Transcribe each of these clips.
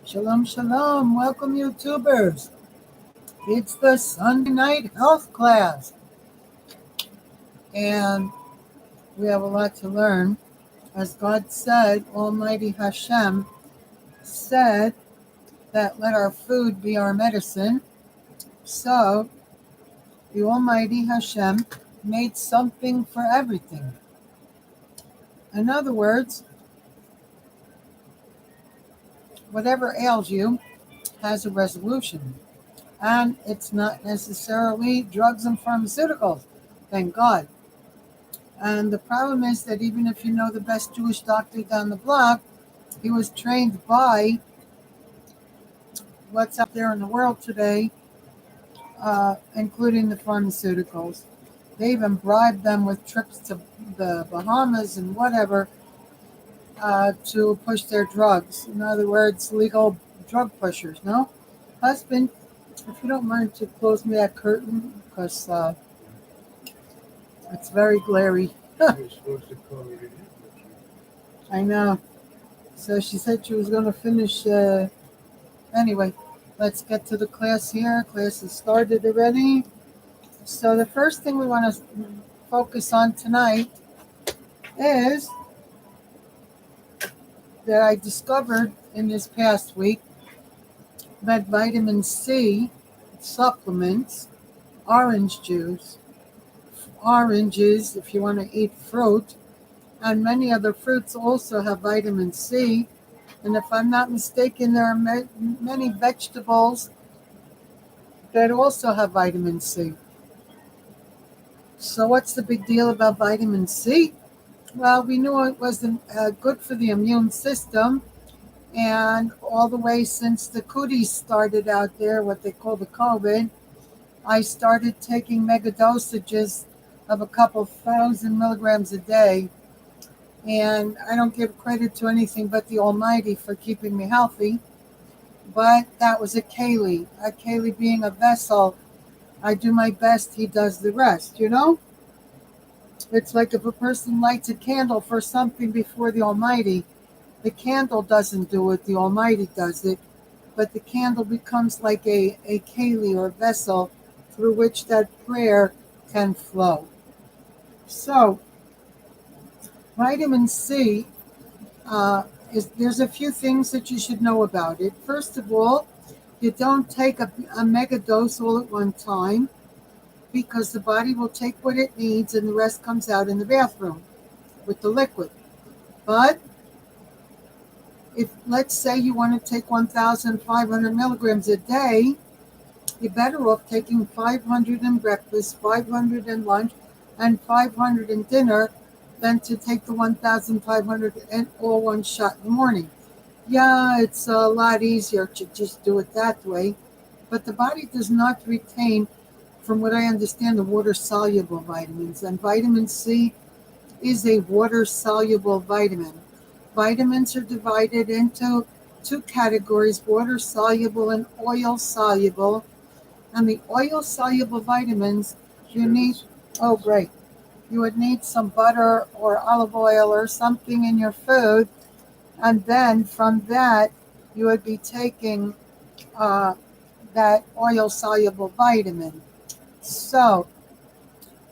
Shalom, shalom. Welcome, YouTubers. It's the Sunday night health class, and we have a lot to learn. As God said, Almighty Hashem said that let our food be our medicine. So, the Almighty Hashem made something for everything. In other words, whatever ails you has a resolution. And it's not necessarily drugs and pharmaceuticals, thank God. And the problem is that even if you know the best Jewish doctor down the block, he was trained by what's out there in the world today, including the pharmaceuticals. They even bribed them with trips to the Bahamas and whatever to push their drugs. In other words, legal drug pushers, no? Husband, if you don't mind to close me that curtain, because it's very glary. I know. So she said she was going to finish. Anyway, let's get to the class here. Class has started already. So the first thing we want to focus on tonight is that I discovered in this past week that vitamin C supplements, orange juice, oranges if you want to eat fruit, and many other fruits also have vitamin C. And if I'm not mistaken, there are many vegetables that also have vitamin C. So what's the big deal about vitamin C? Well, we knew it was good for the immune system, and all the way since the cooties started out there, what they call the COVID, I started taking mega dosages of a couple thousand milligrams a day. And I don't give credit to anything but the Almighty for keeping me healthy. But that was a Kaylee. A Kaylee being a vessel, I do my best, he does the rest, you know? It's like if a person lights a candle for something before the Almighty, the candle doesn't do it, the Almighty does it. But the candle becomes like a Kaylee or vessel through which that prayer can flow. So, vitamin C, there's a few things that you should know about it. First of all, you don't take a mega dose all at one time, because the body will take what it needs and the rest comes out in the bathroom with the liquid. But if, let's say, you want to take 1,500 milligrams a day, you're better off taking 500 in breakfast, 500 in lunch, and 500 in dinner than to take the 1,500 in all one shot in the morning. Yeah, it's a lot easier to just do it that way, but the body does not retain, from what I understand, the water-soluble vitamins, and vitamin C is a water-soluble vitamin. Vitamins are divided into two categories, water-soluble and oil-soluble, and the oil-soluble vitamins you need, oh great, you would need some butter or olive oil or something in your food, and then from that you would be taking that oil-soluble vitamin. So,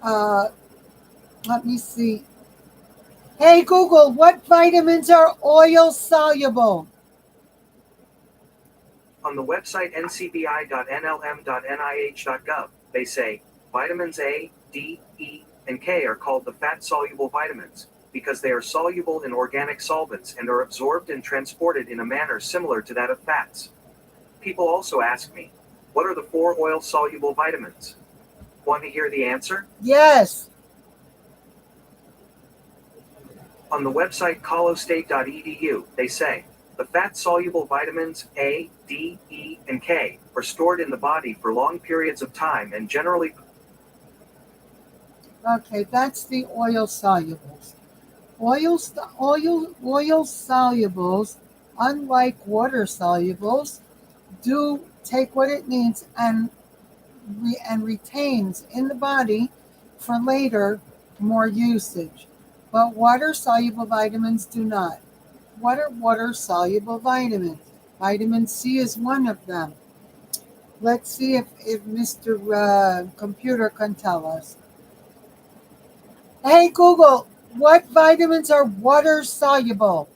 let me see. Hey Google, what vitamins are oil-soluble? On the website ncbi.nlm.nih.gov, they say vitamins A, D, E, and K are called the fat-soluble vitamins because they are soluble in organic solvents and are absorbed and transported in a manner similar to that of fats. People also ask me, what are the 4 oil-soluble vitamins? Want to hear the answer? Yes. On the website collostate.edu, they say, the fat-soluble vitamins A, D, E, and K are stored in the body for long periods of time and generally... Okay, that's the oil-solubles. Oil-solubles, unlike water-solubles, do take what it needs and retains in the body for later more usage. But water-soluble vitamins do not. What are water-soluble vitamins? Vitamin C is one of them. Let's see if Mr. Computer can tell us. Hey Google, what vitamins are water soluble?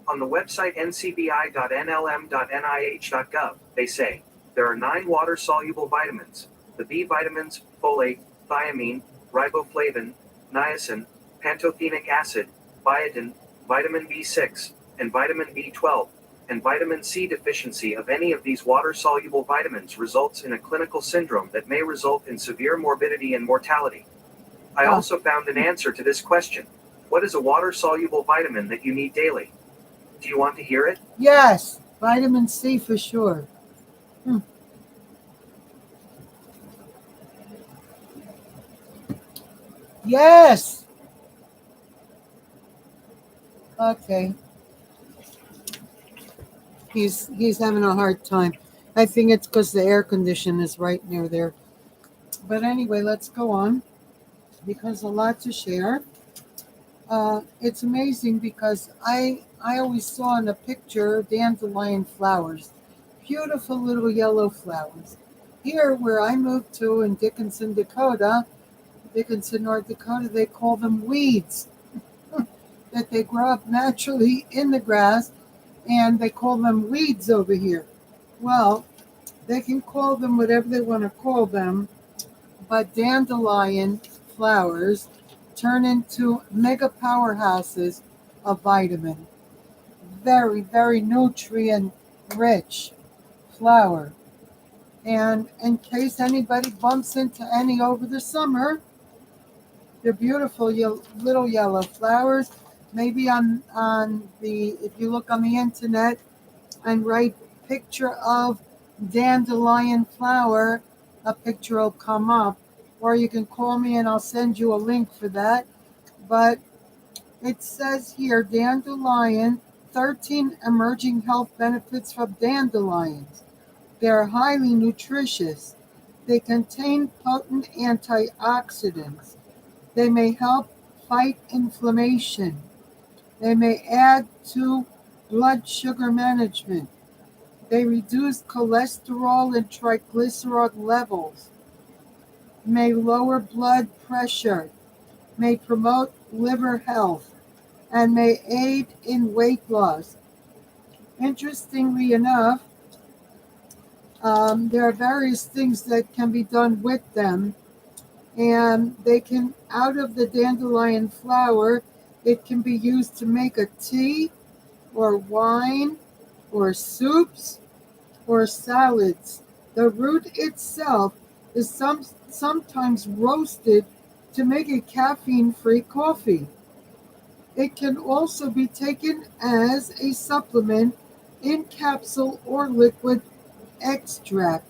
On the website ncbi.nlm.nih.gov, they say there are 9 water soluble vitamins: the B vitamins, folate, thiamine, riboflavin, niacin, pantothenic acid, biotin, vitamin B6, and vitamin B12. And vitamin C deficiency of any of these water soluble vitamins results in a clinical syndrome that may result in severe morbidity and mortality. I Oh, also found an answer to this question. What is a water soluble vitamin that you need daily? Do you want to hear it? yes, vitamin C for sure. Hmm. Yes. Okay. He's having a hard time. I think it's because the air condition is right near there. But anyway, let's go on because a lot to share. It's amazing because I always saw in a picture dandelion flowers, beautiful little yellow flowers. Here, where I moved to in Dickinson, North Dakota, they call them weeds. That they grow up naturally in the grass, and they call them weeds over here. Well, they can call them whatever they want to call them, but dandelion flowers turn into mega powerhouses of vitamin. Very, very nutrient rich flower. And in case anybody bumps into any over the summer, they're beautiful little yellow flowers. Maybe on the if you look on the internet and write picture of dandelion flower, a picture will come up. Or you can call me and I'll send you a link for that. But it says here dandelion, 13 emerging health benefits from dandelions. They are highly nutritious. They contain potent antioxidants. They may help fight inflammation. They may add to blood sugar management. They reduce cholesterol and triglyceride levels, may lower blood pressure, may promote liver health, and may aid in weight loss. Interestingly enough, there are various things that can be done with them, and they can, out of the dandelion flower, it can be used to make a tea or wine or soups or salads. The root itself is sometimes roasted to make a caffeine-free coffee. It can also be taken as a supplement in capsule or liquid extract.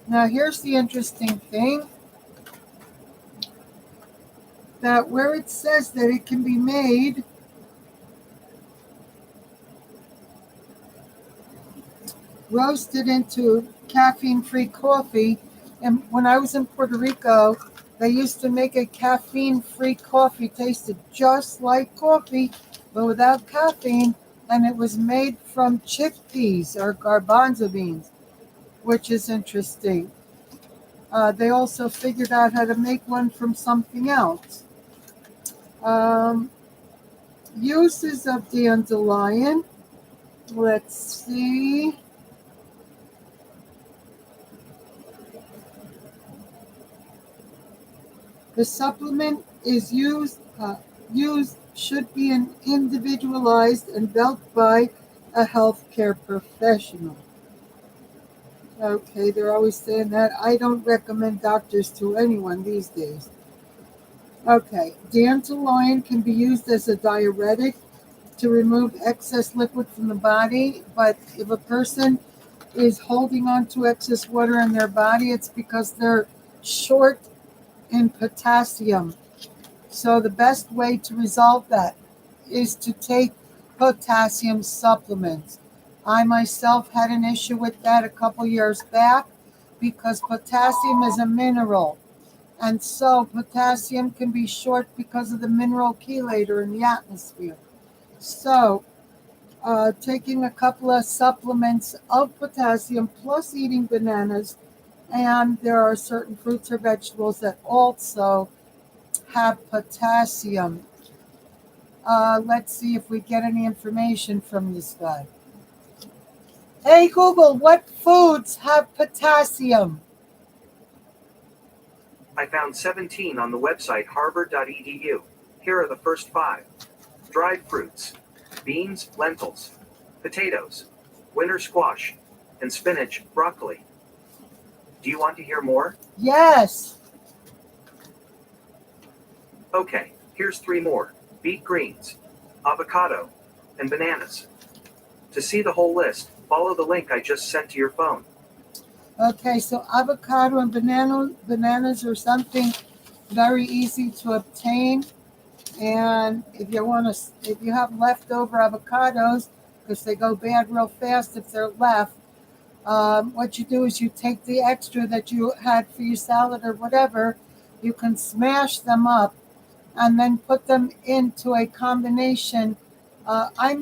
Now, here's the interesting thing that where it says that it can be made roasted into caffeine-free coffee. And when I was in Puerto Rico, they used to make a caffeine-free coffee, tasted just like coffee, but without caffeine. And it was made from chickpeas or garbanzo beans, which is interesting. They also figured out how to make one from something else. Um, Uses of dandelion. Let's see. The supplement is used should be individualized and dealt by a healthcare professional. Okay, they're always saying that. I don't recommend doctors to anyone these days. Okay, dandelion can be used as a diuretic to remove excess liquid from the body, but if a person is holding on to excess water in their body, it's because they're short in potassium. So the best way to resolve that is to take potassium supplements. I myself had an issue with that a couple years back because potassium is a mineral. And so potassium can be short because of the mineral chelator in the atmosphere. So taking a couple of supplements of potassium plus eating bananas. And there are certain fruits or vegetables that also have potassium. Let's see if we get any information from this guy. Hey Google, what foods have potassium? I found 17 on the website harvard.edu. Here are the first 5. Dried fruits: beans, lentils, potatoes, winter squash, and spinach, broccoli. Do you want to hear more? Yes. Okay, here's 3 more: beet greens, avocado, and bananas. To see the whole list, follow the link I just sent to your phone. Okay, so avocado and bananas are something very easy to obtain. And if you have leftover avocados, because they go bad real fast if they're left, what you do is you take the extra that you had for your salad or whatever, you can smash them up and then put them into a combination. I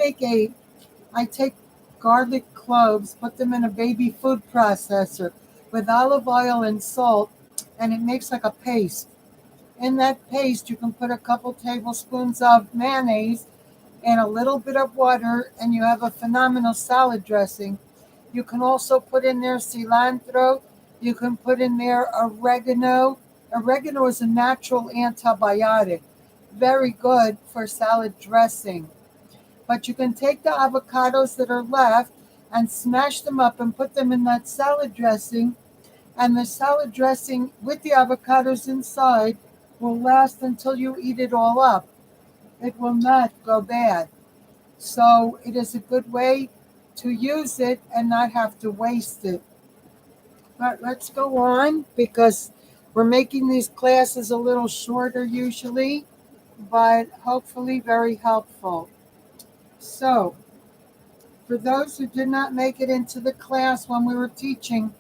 take garlic cloves, put them in a baby food processor with olive oil and salt, and it makes like a paste. In that paste, you can put a couple tablespoons of mayonnaise and a little bit of water, and you have a phenomenal salad dressing. You can also put in there cilantro. You can put in there oregano. Oregano is a natural antibiotic, very good for salad dressing. But you can take the avocados that are left and smash them up and put them in that salad dressing. And the salad dressing with the avocados inside will last until you eat it all up. It will not go bad. So it is a good way to use it and not have to waste it. But let's go on because we're making these classes a little shorter usually, but hopefully very helpful. So, for those who did not make it into the class when we were teaching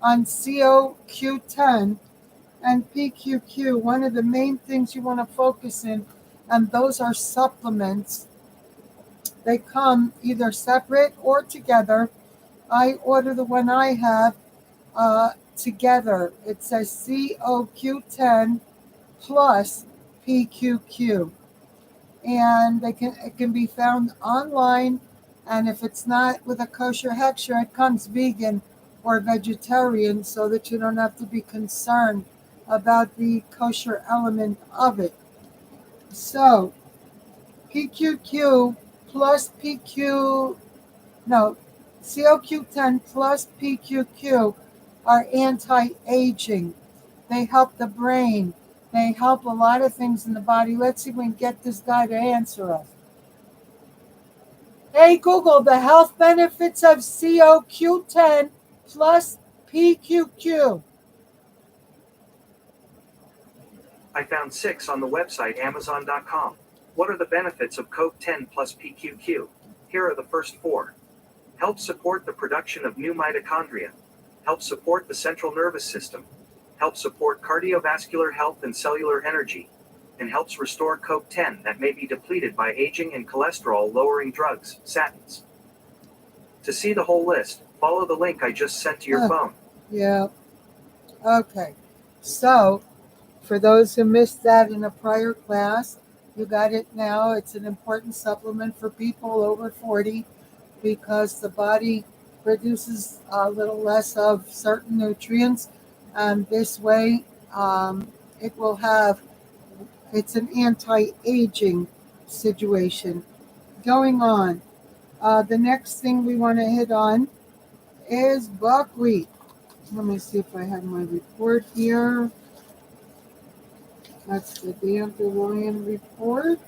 on COQ10 and PQQ, one of the main things you want to focus in, and those are supplements. They come either separate or together. I order the one I have together. It says COQ10 plus PQQ. And it can be found online. And if it's not with a kosher hechsher, it comes vegan or vegetarian so that you don't have to be concerned about the kosher element of it. So PQQ plus COQ10 plus PQQ are anti-aging. They help the brain. They help a lot of things in the body. Let's see if we can get this guy to answer us. Hey Google, the health benefits of COQ10 plus PQQ. I found 6 on the website Amazon.com. What are the benefits of CoQ10 plus PQQ? Here are the first 4. Help support the production of new mitochondria. Help support the central nervous system. Help support cardiovascular health and cellular energy. And helps restore CoQ10 that may be depleted by aging and cholesterol-lowering drugs, statins. To see the whole list, follow the link I just sent to your phone. Yeah. Okay. So, for those who missed that in a prior class, you got it now. It's an important supplement for people over 40 because the body produces a little less of certain nutrients. And this way, it's an anti-aging situation. Going on, the next thing we want to hit on is buckwheat. Let me see if I have my report here. That's the Dandelion report.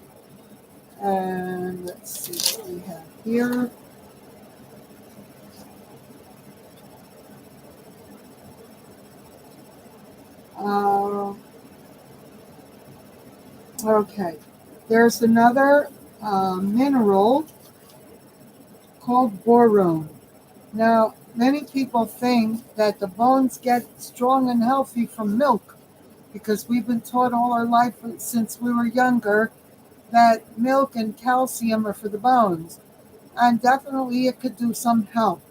And let's see what we have here. Okay, there's another mineral called boron. Now, many people think that the bones get strong and healthy from milk because we've been taught all our life since we were younger that milk and calcium are for the bones. and definitely it could do some help.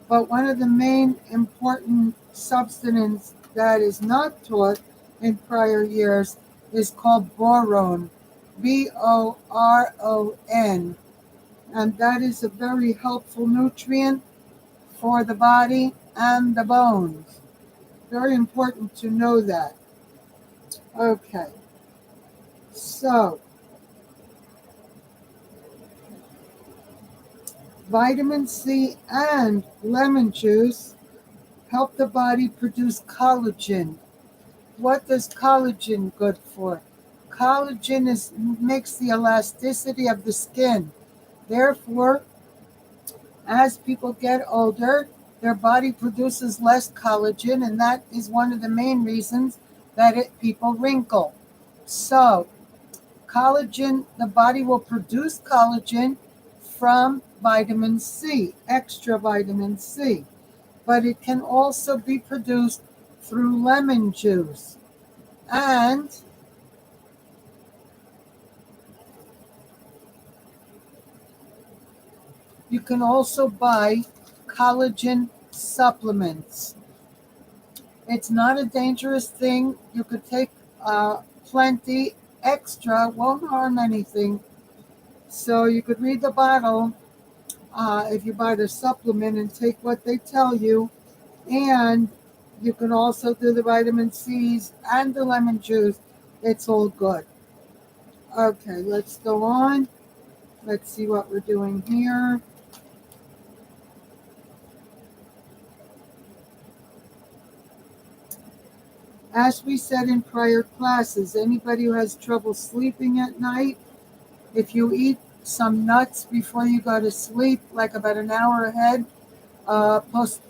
But one of the main important substances that is not taught in prior years is called boron, Boron, and that is a very helpful nutrient for the body and the bones. Very important to know that. Okay, so vitamin C and lemon juice help the body produce collagen. What does collagen good for? Collagen makes the elasticity of the skin. Therefore, as people get older, their body produces less collagen, and that is one of the main reasons that people wrinkle. So, collagen, the body will produce collagen from vitamin C, extra vitamin C, but it can also be produced through lemon juice. And you can also buy collagen supplements. It's not a dangerous thing. You could take plenty extra, won't harm anything. So you could read the bottle if you buy the supplement and take what they tell you. And you can also do the vitamin C's and the lemon juice. It's all good. Okay, let's go on. Let's see what we're doing here. As we said in prior classes, anybody who has trouble sleeping at night, if you eat some nuts before you go to sleep, like about an hour ahead, what was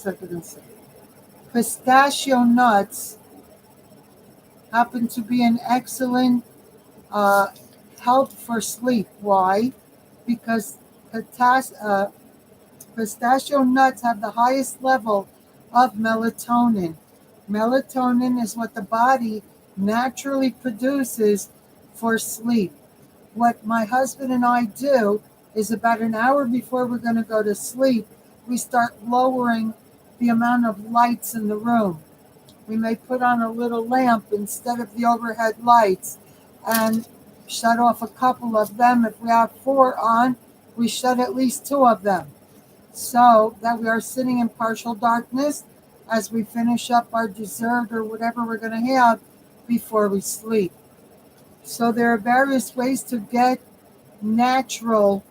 I going to say? Pistachio nuts happen to be an excellent help for sleep. Why? Because pistachio nuts have the highest level of melatonin. Melatonin is what the body naturally produces for sleep. What my husband and I do is about an hour before we're going to go to sleep, we start lowering the amount of lights in the room. We may put on a little lamp instead of the overhead lights and shut off a couple of them. If we have 4 on, we shut at least 2 of them, so that we are sitting in partial darkness as we finish up our dessert or whatever we're going to have before we sleep. So there are various ways to get natural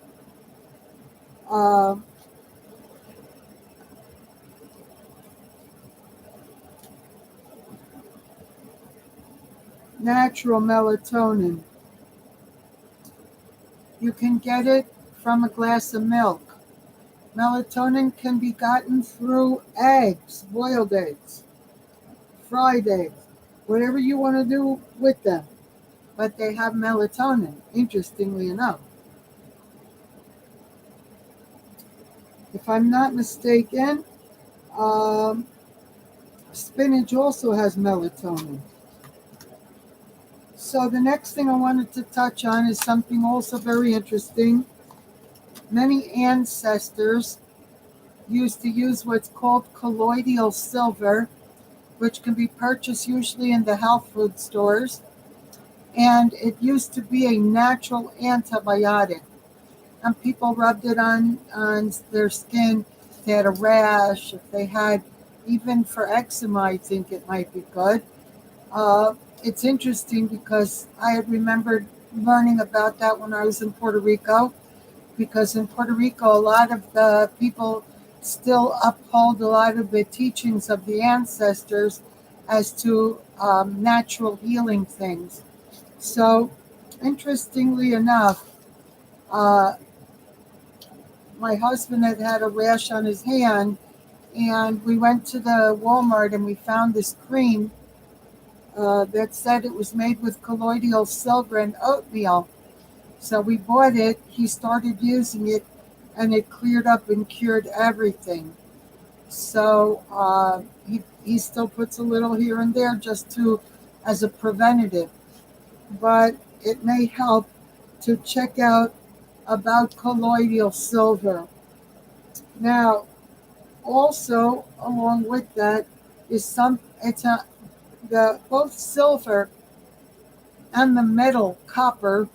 melatonin. You can get it from a glass of milk. Melatonin can be gotten through eggs, boiled eggs, fried eggs, whatever you want to do with them. But they have melatonin, interestingly enough. If I'm not mistaken, spinach also has melatonin. So the next thing I wanted to touch on is something also very interesting. Many ancestors used to use what's called colloidal silver, which can be purchased usually in the health food stores. And it used to be a natural antibiotic. And people rubbed it on their skin if they had a rash, if they had, even for eczema, I think it might be good. It's interesting because I had remembered learning about that when I was in Puerto Rico, because in Puerto Rico, a lot of the people still uphold a lot of the teachings of the ancestors as to natural healing things. So, interestingly enough, my husband had a rash on his hand, and we went to the Walmart and we found this cream that said it was made with colloidal silver and oatmeal. So we bought it, he started using it, and it cleared up and cured everything. So he still puts a little here and there just to as a preventative, but it may help to check out about colloidal silver. Now, also along with that is the both silver and the metal copper,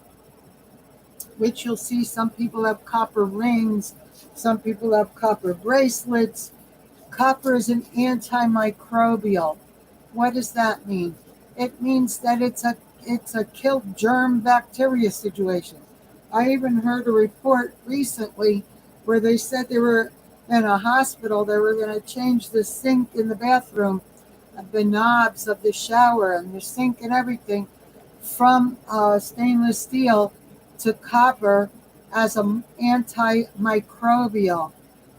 which you'll see some people have copper rings, some people have copper bracelets. Copper is an antimicrobial. What does that mean? It means that it's a kill germ bacteria situation. I even heard a report recently where they said they were in a hospital. They were going to change the sink in the bathroom, the knobs of the shower and the sink and everything from stainless steel to copper as an antimicrobial.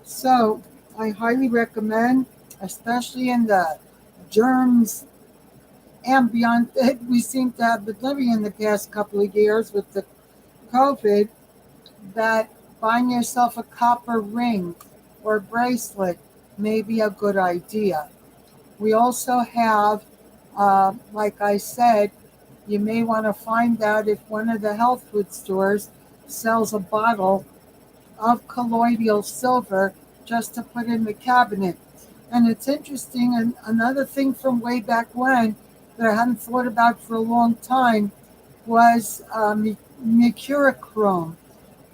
So I highly recommend, especially in the germs and beyond that we seem to have been living in the past couple of years with the COVID, that buying yourself a copper ring or bracelet may be a good idea. We also have, like I said, you may want to find out if one of the health food stores sells a bottle of colloidal silver just to put in the cabinet. And it's interesting, and another thing from way back when that I hadn't thought about for a long time was mercurochrome.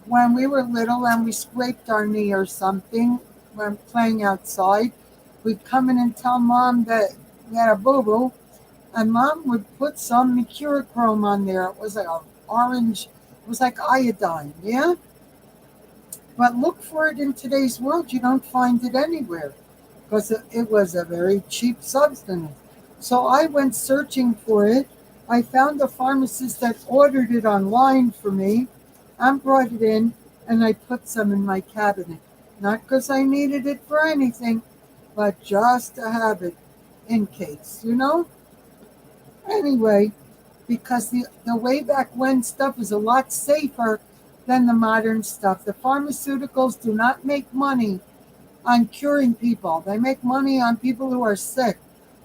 When we were little and we scraped our knee or something when playing outside, we'd come in and tell mom that we had a boo-boo, and mom would put some mercurochrome on there. It was like an orange, it was like iodine, yeah? But look for it in today's world. You don't find it anywhere because it was a very cheap substance. So I went searching for it. I found a pharmacist that ordered it online for me and brought it in, and I put some in my cabinet. Not because I needed it for anything, but just to have it in case, you know? Anyway, because the way back when stuff is a lot safer than the modern stuff. The pharmaceuticals do not make money on curing people. They make money on people who are sick.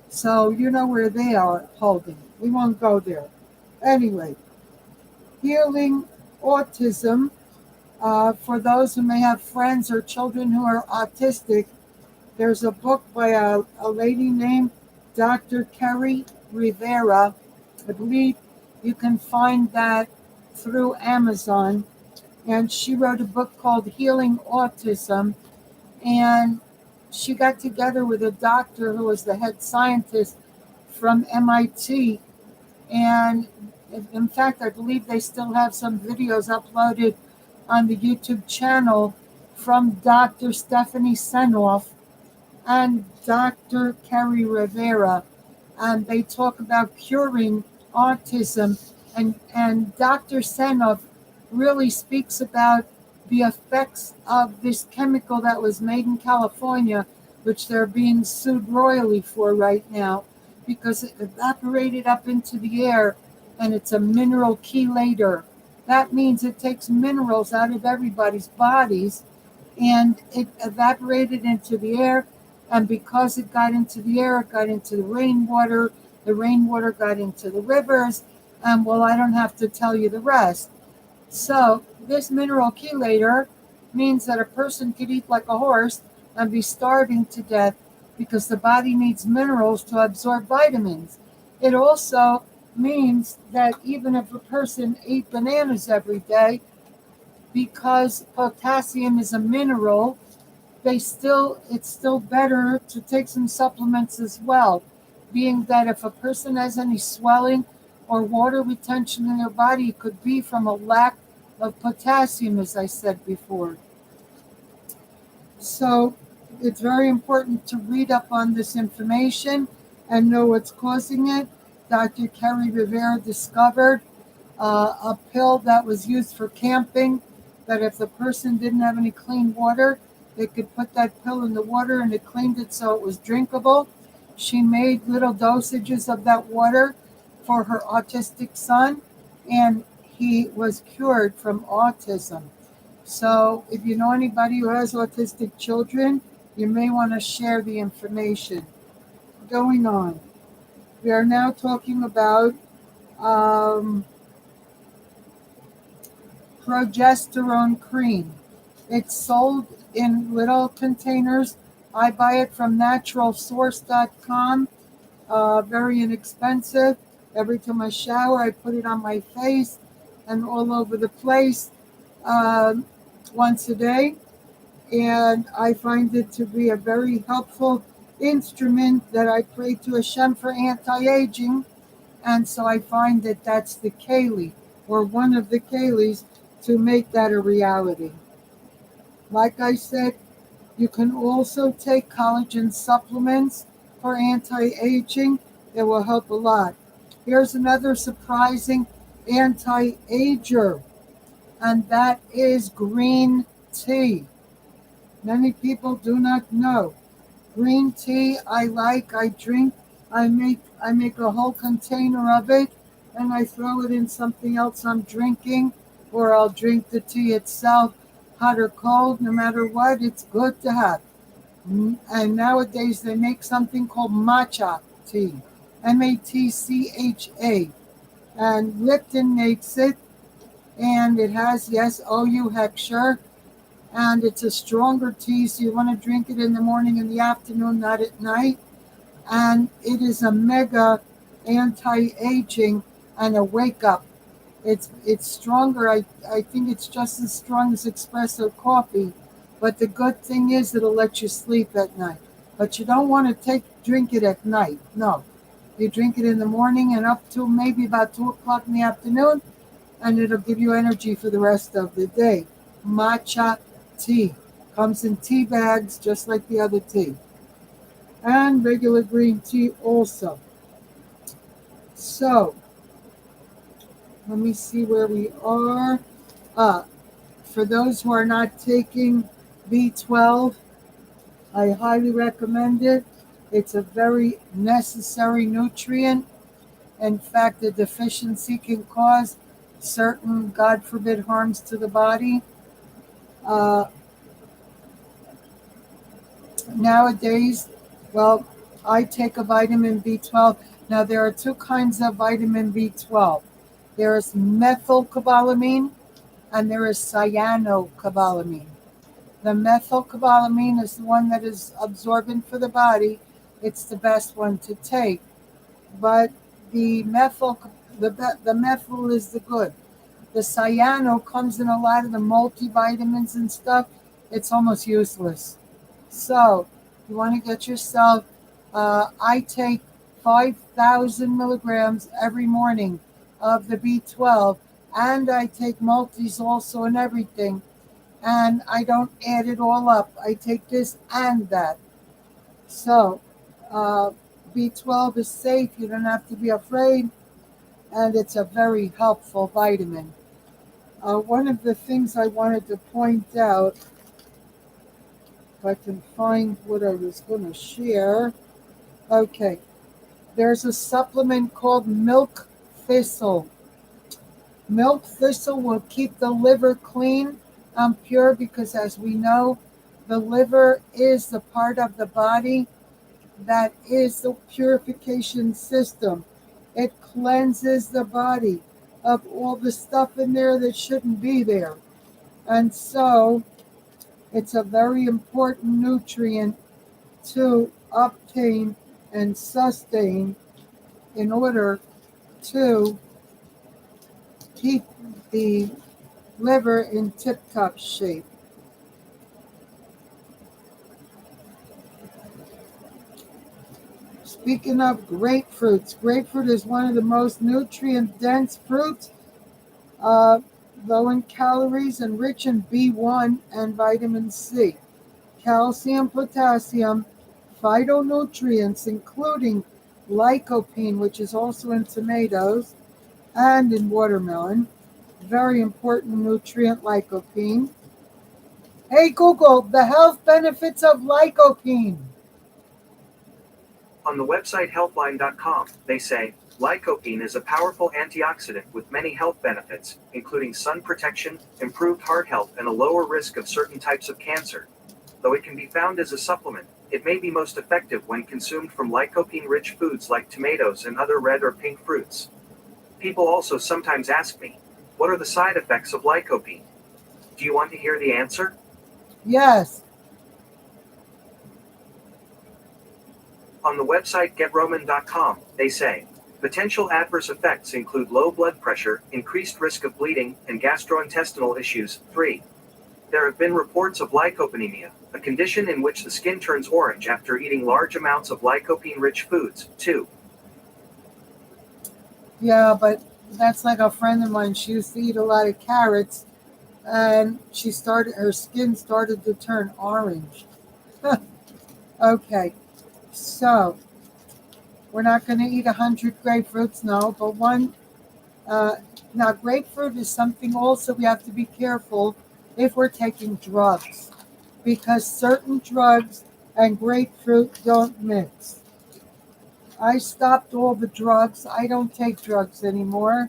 So you know where they are holding. We won't go there. Anyway, healing autism. For those who may have friends or children who are autistic, there's a book by a lady named Dr. Kerry Rivera. I believe you can find that through Amazon. And she wrote a book called Healing Autism. And she got together with a doctor who was the head scientist from MIT. And in fact, I believe they still have some videos uploaded on the YouTube channel from Dr. Stephanie Senoff and Dr. Kerry Rivera. And they talk about curing autism. And Dr. Senoff really speaks about the effects of this chemical that was made in California, which they're being sued royally for right now, because it evaporated up into the air, and it's a mineral chelator. That means it takes minerals out of everybody's bodies, and it evaporated into the air, and because it got into the air, it got into the rainwater got into the rivers, and well, I don't have to tell you the rest. So this mineral chelator means that a person could eat like a horse and be starving to death because the body needs minerals to absorb vitamins. It also means that even if a person ate bananas every day, because potassium is a mineral, it's still better to take some supplements as well, being that if a person has any swelling or water retention in their body, it could be from a lack of potassium, as I said before. So it's very important to read up on this information and know what's causing it. Dr. Kerry Rivera discovered a pill that was used for camping, that if the person didn't have any clean water, they could put that pill in the water and it cleaned it so it was drinkable. She made little dosages of that water for her autistic son, and he was cured from autism. So if you know anybody who has autistic children, you may want to share the information. Going on. We are now talking about progesterone cream. It's sold in little containers. I buy it from naturalsource.com. Very inexpensive. Every time I shower, I put it on my face and all over the place once a day. And I find it to be a very helpful instrument that I pray to Hashem for anti-aging. And so I find that that's the Kali, or one of the Kalis, to make that a reality. Like I said, you can also take collagen supplements for anti-aging. It will help a lot. Here's another surprising anti-ager, and that is green tea. Many people do not know. Green tea I drink. I make a whole container of it and I throw it in something else I'm drinking, or I'll drink the tea itself, hot or cold, no matter what, it's good to have. And nowadays they make something called matcha tea, Matcha, and Lipton makes it, and it has, yes, OU Heckscher, and it's a stronger tea, so you want to drink it in the morning and the afternoon, not at night. And it is a mega anti-aging and a wake-up. It's stronger. I think it's just as strong as espresso coffee. But the good thing is it'll let you sleep at night. But you don't want to drink it at night. No. You drink it in the morning and up to maybe about 2 o'clock in the afternoon, and it'll give you energy for the rest of the day. Matcha tea. Comes in tea bags just like the other tea. And regular green tea also. So, let me see where we are. For those who are not taking B12, I highly recommend it. It's a very necessary nutrient. In fact, the deficiency can cause certain, God forbid, harms to the body. Nowadays, well, I take a vitamin B12. Now, there are 2 kinds of vitamin B12. There is methylcobalamin and there is cyanocobalamin. The methylcobalamin is the one that is absorbent for the body. It's the best one to take. But the methyl is the good. The cyano comes in a lot of the multivitamins and stuff. It's almost useless. So you want to get yourself, I take 5,000 milligrams every morning of the B12, and I take multis also and everything. And I don't add it all up. I take this and that. So B12 is safe. You don't have to be afraid. And it's a very helpful vitamin. One of the things I wanted to point out, if I can find what I was going to share. Okay. There's a supplement called Milk Thistle. Milk Thistle will keep the liver clean and pure because, as we know, the liver is the part of the body that is the purification system. It cleanses the body of all the stuff in there that shouldn't be there. And so it's a very important nutrient to obtain and sustain in order to keep the liver in tip-top shape. Speaking of grapefruits, grapefruit is one of the most nutrient-dense fruits, low in calories and rich in B1 and vitamin C, calcium, potassium, phytonutrients, including lycopene, which is also in tomatoes and in watermelon. Very important nutrient, lycopene. Hey Google, the health benefits of lycopene. On the website healthline.com, they say, lycopene is a powerful antioxidant with many health benefits, including sun protection, improved heart health, and a lower risk of certain types of cancer. Though it can be found as a supplement, It may be most effective when consumed from lycopene-rich foods like tomatoes and other red or pink fruits. People also sometimes ask me, what are the side effects of lycopene? Do you want to hear the answer? Yes. On the website GetRoman.com, they say, potential adverse effects include low blood pressure, increased risk of bleeding, and gastrointestinal issues. 3. There have been reports of lycopenemia, a condition in which the skin turns orange after eating large amounts of lycopene-rich foods. 2. Yeah, but that's like a friend of mine. She used to eat a lot of carrots, and her skin started to turn orange. Okay, so we're not going to eat 100 grapefruits, no, but one. Now, grapefruit is something also we have to be careful if we're taking drugs, because certain drugs and grapefruit don't mix. I stopped all the drugs. I don't take drugs anymore.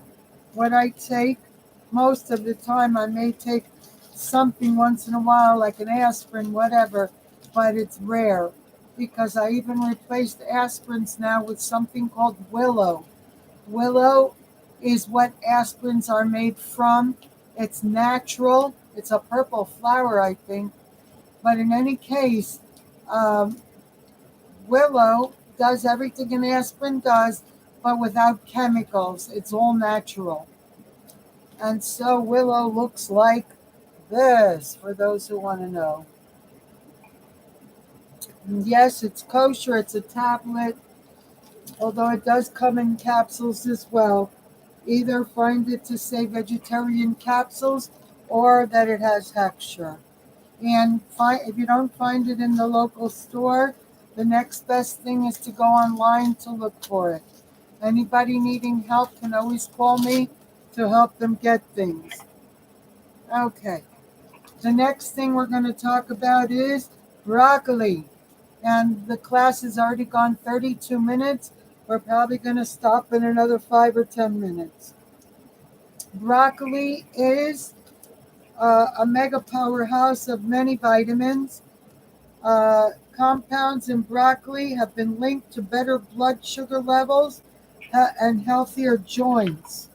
What I take, most of the time, I may take something once in a while, like an aspirin, whatever, but it's rare because I even replaced aspirins now with something called willow. Willow is what aspirins are made from. It's natural. It's a purple flower, I think. But in any case, um, willow does everything an aspirin does, but without chemicals. It's all natural. And so willow looks like this, for those who want to know. And yes, it's kosher. It's a tablet, although it does come in capsules as well. Either find it to say vegetarian capsules or that it has hexture. And if you don't find it in the local store, the next best thing is to go online to look for it. Anybody needing help can always call me to help them get things. Okay. The next thing we're going to talk about is broccoli. And the class has already gone 32 minutes. We're probably going to stop in another 5 or 10 minutes. Broccoli is a mega powerhouse of many vitamins. Compounds in broccoli have been linked to better blood sugar levels and healthier joints.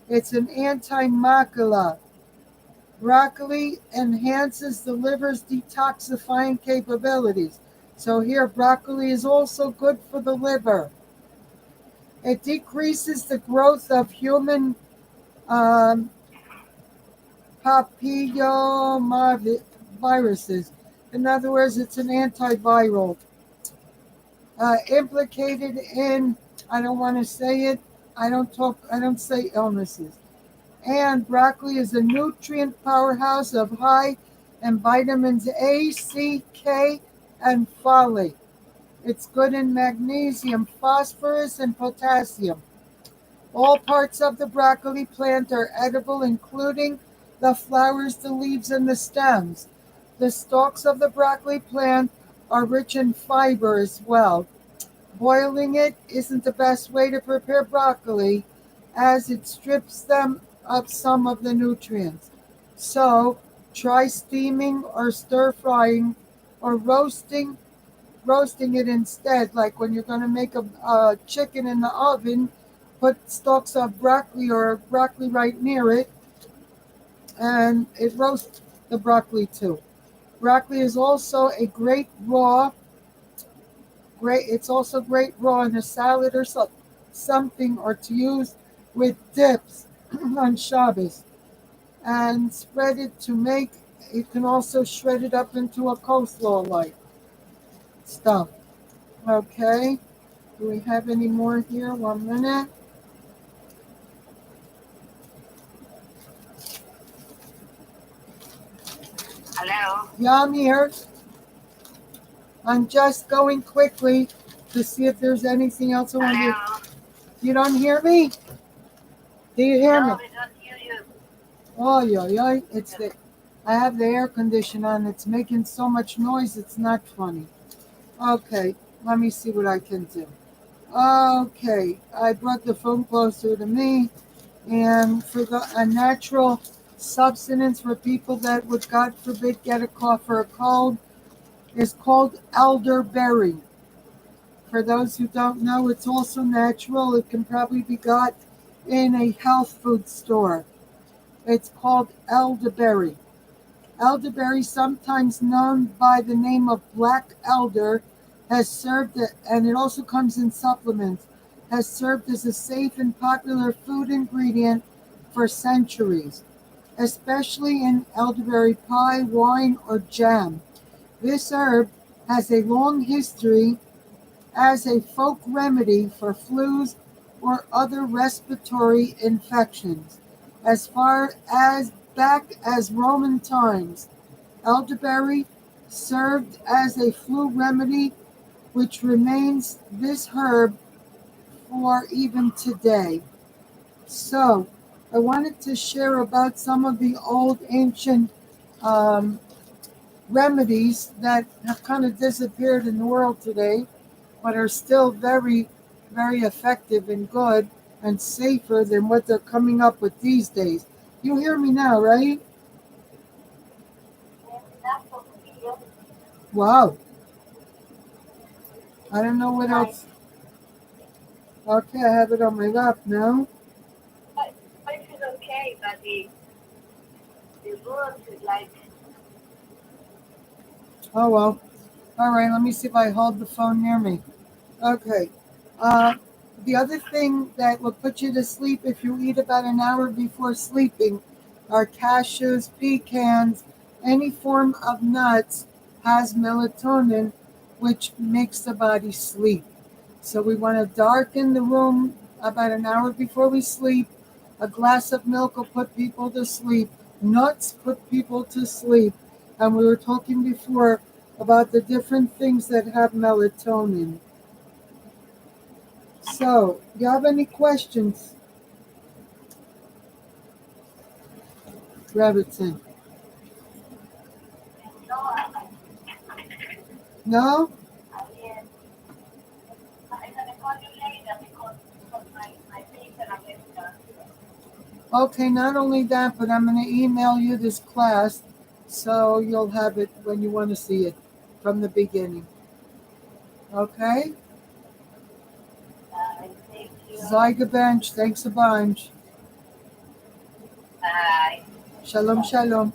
It's an anti-macula. Broccoli enhances the liver's detoxifying capabilities. So here, broccoli is also good for the liver. It decreases the growth of human papillomaviruses. In other words, it's an antiviral. Implicated in, I don't want to say it, I don't say illnesses. And broccoli is a nutrient powerhouse of high in vitamins A, C, K, and folate. It's good in magnesium, phosphorus, and potassium. All parts of the broccoli plant are edible, including the flowers, the leaves, and the stems. The stalks of the broccoli plant are rich in fiber as well. Boiling it isn't the best way to prepare broccoli, as it strips them of some of the nutrients. So try steaming or stir frying or roasting it instead. Like when you're going to make a chicken in the oven, put stalks of broccoli or broccoli right near it, and it roasts the broccoli too. Broccoli is also a it's also great raw in a salad or something, or to use with dips on Shabbos. And you can also shred it up into a coleslaw-like stuff. Okay, do we have any more here? 1 minute. Hello? Yeah, I'm here. I'm just going quickly to see if there's anything else I want to. Hello? You don't hear me? Do you hear No, me? we don't hear you. Oh, yeah. I have the air conditioner on. It's making so much noise. It's not funny. Okay, let me see what I can do. Okay, I brought the phone closer to me, and for a natural substance for people that would, God forbid, get a cough or a cold, is called elderberry. For those who don't know, it's also natural. It can probably be got in a health food store. It's called elderberry. Elderberry, sometimes known by the name of black elder, has served, and it also comes in supplements, has served as a safe and popular food ingredient for centuries, especially in elderberry pie, wine, or jam. This herb has a long history as a folk remedy for flus or other respiratory infections. As far as back as Roman times, elderberry served as a flu remedy, which remains this herb for even today. So, I wanted to share about some of the old ancient um, remedies that have kind of disappeared in the world today, but are still very, very effective and good and safer than what they're coming up with these days. You hear me now, right? Wow. I don't know what else. Okay, I have it on my lap now. Voice is okay, but the words is like, Oh well. All right, let me see if I hold the phone near me. Okay. Uh, the other thing that will put you to sleep if you eat about an hour before sleeping are cashews, pecans, any form of nuts has melatonin, which makes the body sleep. So we want to darken the room about an hour before we sleep. A glass of milk will put people to sleep. Nuts put people to sleep. And we were talking before about the different things that have melatonin. So, you have any questions, Robertson? no, No? yes. I'm going to call you later because my paper are getting done. Okay, not only that, but I'm going to email you this class so you'll have it when you want to see it from the beginning. Okay? Thank you. Zyga Bench, thanks a bunch. Bye. Shalom, shalom.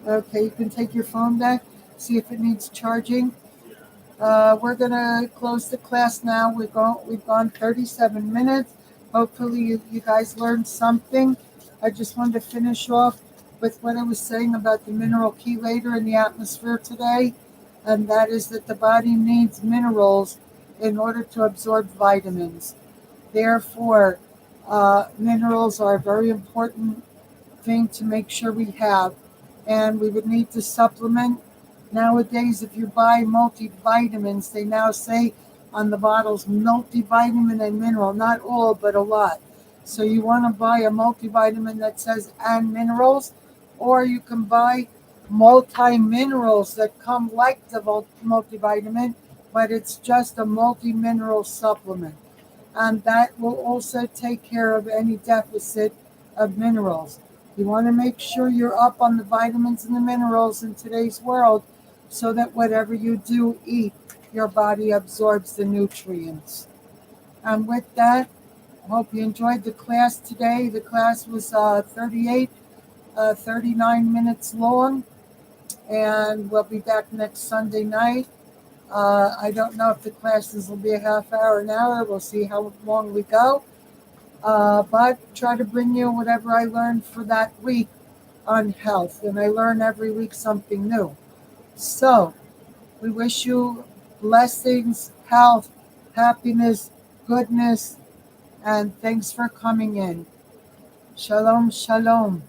Okay, you can take your phone back, see if it needs charging. We're gonna close the class now. We've gone 37 minutes. Hopefully you guys learned something. I just wanted to finish off with what I was saying about the mineral chelator in the atmosphere today, and that is that the body needs minerals in order to absorb vitamins. Therefore, minerals are a very important thing to make sure we have, and we would need to supplement. Nowadays, if you buy multivitamins, they now say on the bottles multivitamin and mineral, not all, but a lot. So you want to buy a multivitamin that says and minerals, or you can buy multi-minerals that come like the multivitamin, but it's just a multi-mineral supplement. And that will also take care of any deficit of minerals. You want to make sure you're up on the vitamins and the minerals in today's world so that whatever you do eat, your body absorbs the nutrients. And with that, I hope you enjoyed the class today. The class was 39 minutes long, and we'll be back next Sunday night. I don't know if the classes will be a half hour, an hour. We'll see how long we go. But try to bring you whatever I learned for that week on health. And I learn every week something new. So we wish you blessings, health, happiness, goodness, and thanks for coming in. Shalom, shalom.